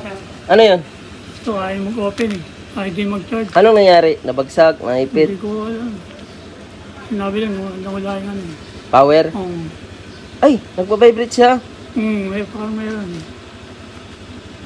sir. Ano yun? Ito, ayaw mag-open eh. Ayaw din mag-charge. Anong nangyari? Nabagsak? Naipit? Hindi ko alam. Sinabi lang, nawala yung ano. Power? Ay, nagpa-vibrate siya. May parang mayroon.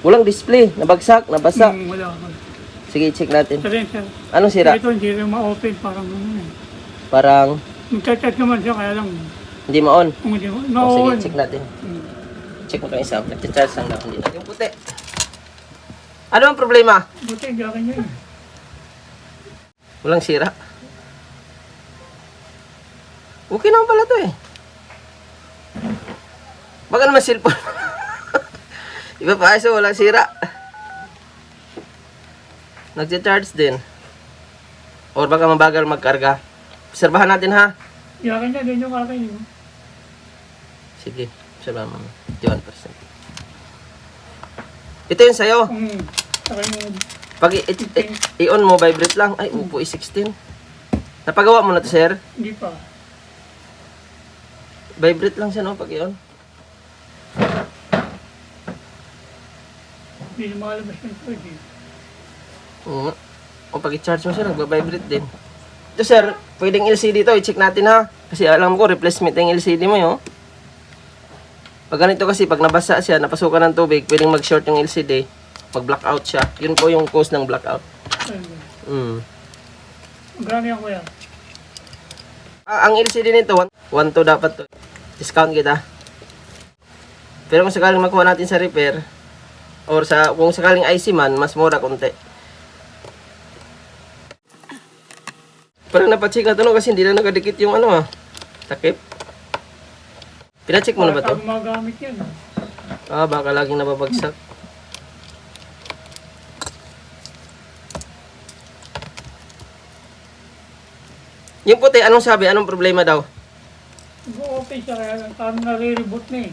Walang display. Nabagsak? Nabasa? Wala. Sige, check natin. Sir, sir. Anong sira? Ito, hindi rin ma-open. Parang ano eh. Parang Nag-charge naman siya, kaya lang. hindi ma-on. Kung hindi mo, O, na-on. sige, check natin. Check mo itong isa. Nag-charge lang daw. Hindi na. Yung puti. Ano ang problema? Buti, gakin niya eh. Walang sira. Okay naman pala to eh. Baka naman cellphone. Iba pa so walang sira. Nagcha-charge din. Or baka mabagal magkarga. Obserbahan natin ha. Gakin niya, din yung gakin niya. Sige, obserbahan mo. 51%. Ito yung sayo. Saka yung Pag i-on mo, vibrate lang. Ay, upo i-16. Napagawa mo na to, sir? hindi pa. Vibrate lang siya, no? Pag i-on. Hindi na makalabas ng charge eh. Oo. O pag i-charge mo siya, nagba-vibrate din. Ito, sir, pwedeng LCD to. I-check natin, ha? Kasi alam ko, replacement yung LCD mo, yun. Pag ganito kasi, pag nabasa siya, napasukan ng tubig, pwedeng mag-short yung LCD. Mag-blackout siya. Yun po yung cause ng blackout. Magkano yan, kuya? Ang LCD nito, 1.2 dapat to. Discount kita. Pero kung sakaling makuha natin sa repair, or kung sakaling IC man, mas mura konti. Parang napacheck na to, no? Kasi hindi na nakadikit yung ano, takip. Pinacheck mo na ba to? Para magamit yan. Baka laging nababagsak. Yung puti, anong sabi? Anong problema daw? Go-open siya, kaya lang parang nare-reboot na eh.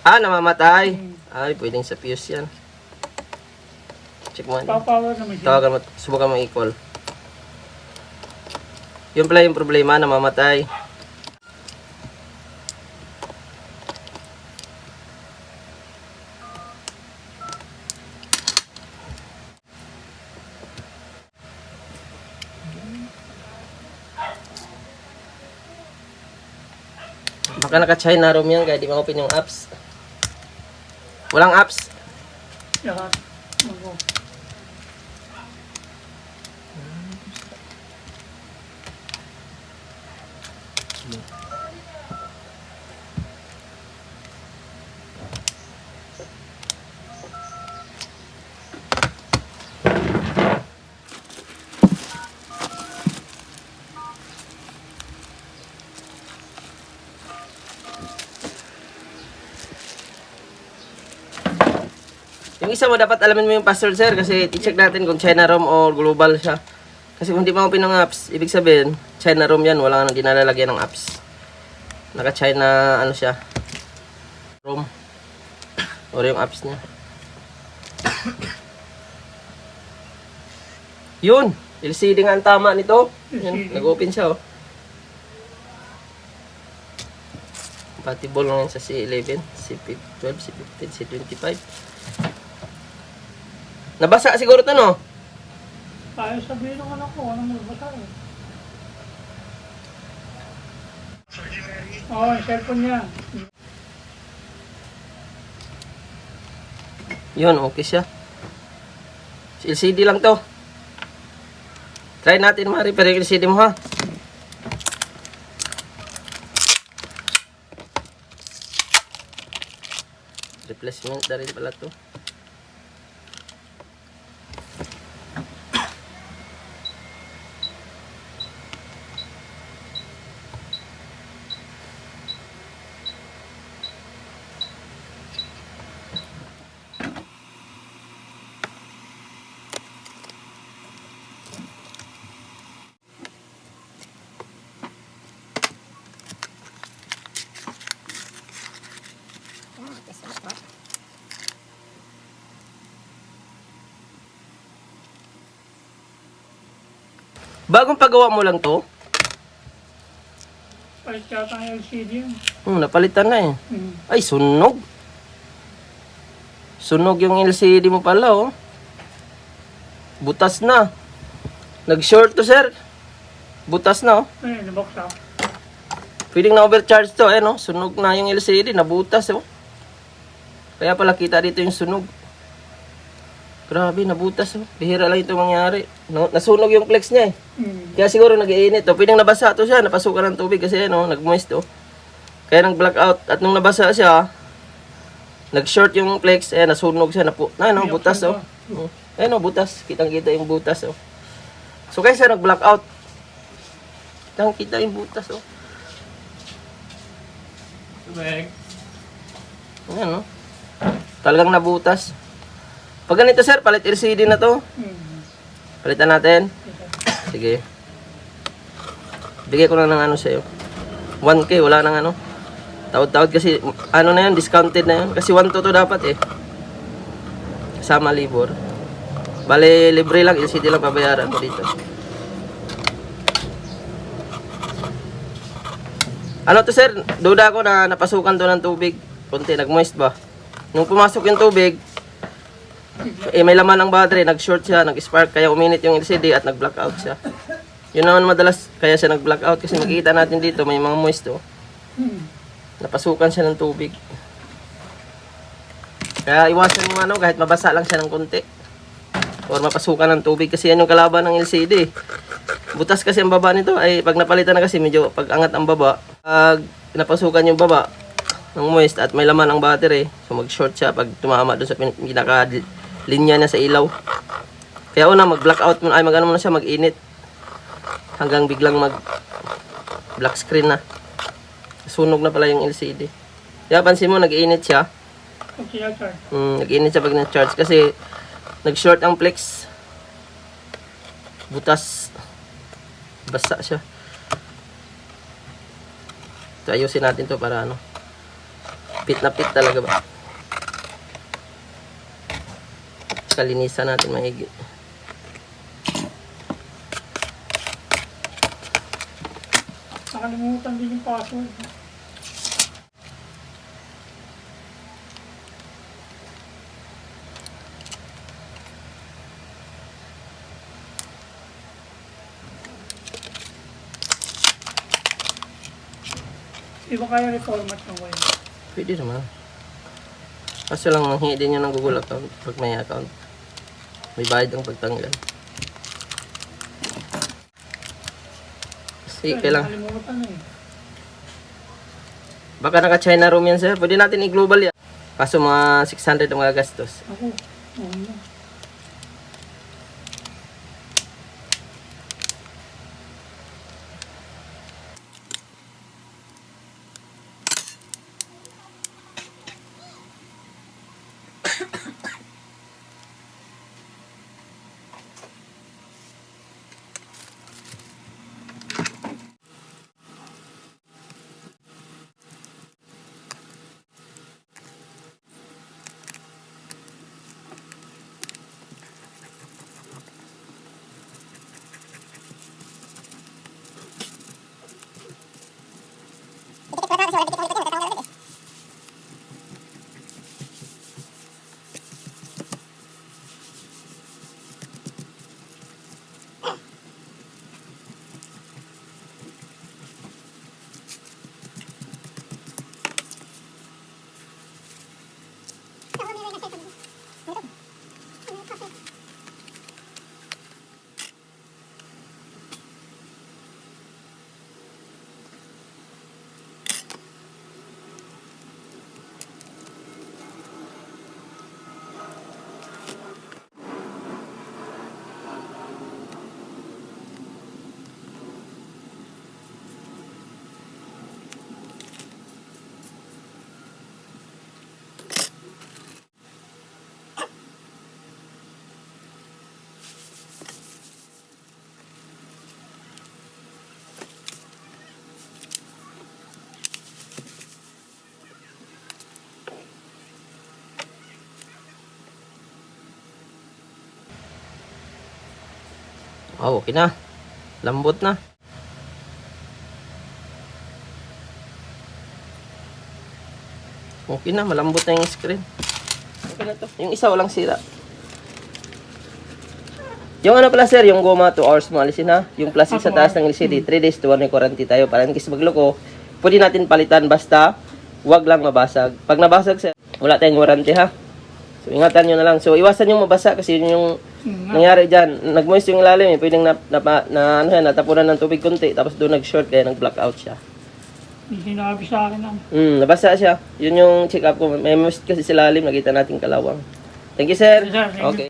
Namamatay. Ay, pwedeng sa fuse yan. Check mo. Papower naman siya. Tawagan mo, subukan mo i-call. Yun pala yung problema, namamatay. Baka naka-China room yan, kaya di ma-open yung apps. Walang apps. Lahat. Mag-open. Yung isa mo, dapat alamin mo yung password, sir, kasi i-check natin kung China ROM o global siya. Kasi kung di mo open ng apps, ibig sabihin, China ROM yan, wala nang dinalalagyan ng apps. Naka-China, ano siya, ROM. O yung apps niya. Yun! LCD nga ang tama nito. Yan, nag-open siya, oh. Compatible lang yan sa C11, C12, C15, C25. Nabasa siguro ito, no? Kaya sabihin ng anak ko, anong magbasa eh. Oo, yung cellphone niya. Yun, okay siya. LCD lang to. Try natin ma-repair yung LCD mo, ha? Replacement na rin pala to. Bagong pagawa mo lang to? Palit yata ang LCD yun. Napalitan na eh. Ay, sunog. Sunog yung LCD mo pala, oh. Butas na. Nag-short to, sir. Butas na, oh. Ayun, nabuksan. Pwedeng na-overcharge to, no? Sunog na yung LCD, nabutas, oh. Kaya pala kita dito yung sunog. Grabe, nabutas, oh. Bihira lang ito mangyari. No, nasunog yung flex niya, eh. Kaya siguro nag-iinit, oh. Pwedeng nabasa to siya, napasukan ng tubig kasi, ano, nag-moist, oh. Kaya nag-blackout. At nung nabasa siya, nag-short yung flex, eh, nasunog siya, no, butas, oh. Ayun, oh, butas. Kitang-kita yung butas, oh. So, kaya siya nag-blackout. Kitang-kita yung butas, oh. Tubig. Ayan, no? Talagang nabutas. Pag ganito, sir, palit LCD na to. Palitan natin. Sige. Bigay ko lang ng ano sa'yo. 1K, wala nang ano. Taod-taod kasi, ano na yun, discounted na yun. Kasi 1 to dapat, eh. Kasama libor. Bale, libre lang, LCD lang pabayaran ko dito. Ano to, sir? Duda ko na napasukan to ng tubig. Kunti, nag-moist ba? Nung pumasok yung tubig, eh, may laman ng battery, nag-short siya, nag-spark, kaya uminit yung LCD at nag-blackout siya. Yun naman madalas, kaya siya nag-blackout kasi makikita natin dito, may mga moist, oh. Napasukan siya ng tubig. Kaya iwasan mo ano, kahit mabasa lang siya ng konti. Or mapasukan ng tubig kasi yan yung kalaban ng LCD. Butas kasi ang baba nito ay pag napalitan na kasi medyo pag angat ang baba, pag napasukan yung baba ng moist at may laman ang battery, so mag-short siya pag tumama doon sa pinaka-linya niya sa ilaw. Kaya una mag-blackout muna, ay mag-ano muna siya, mag-init. Hanggang biglang mag-black screen na. Sunog na pala yung LCD. Kaya pansin mo, nag-init siya. Nag-init siya pag na-charge kasi nag-short ang flex. Butas. Basa siya. So, ayusin natin to para ano. Pit na pit talaga ba? Kalinisan natin mahigit. Nakalimutan din yung password. Di ba kaya reformat ng wire? Pwede naman. Kaso lang manghingi din yan ng Google account pag may account. May bayad ang pagtanggal. Kasi kailang. Nakalimutan na eh. Baka naka-China room yan, sir. Pwede natin i-global yan. Kaso mga 600 ang mga gastos. Ako, oo na. Oh, okay na. Lambot na. Okay na, malambot na yung screen. Okay na to. Yung isa walang sira. Yung ano pala sir, yung goma 2 hours mo alisin ha. Yung plastic sa taas ng LCD, 3 days to 1 warranty tayo. Para in case magloko, pwede natin palitan basta wag lang mabasag. Pag nabasag sir, wala tayong warranty ha. So ingatan nyo na lang. So iwasan yung mabasa kasi yun yung nangyari dyan. Nag-moist yung ilalim eh. Pwedeng natapunan ng tubig konti. Tapos doon nag-short kaya nag-blackout siya. Hindi sinabi sa akin ang Nabasa siya. Yun yung check up ko. May moist kasi sa ilalim. Nakita natin kalawang. Thank you sir. Sir, thank you. Okay.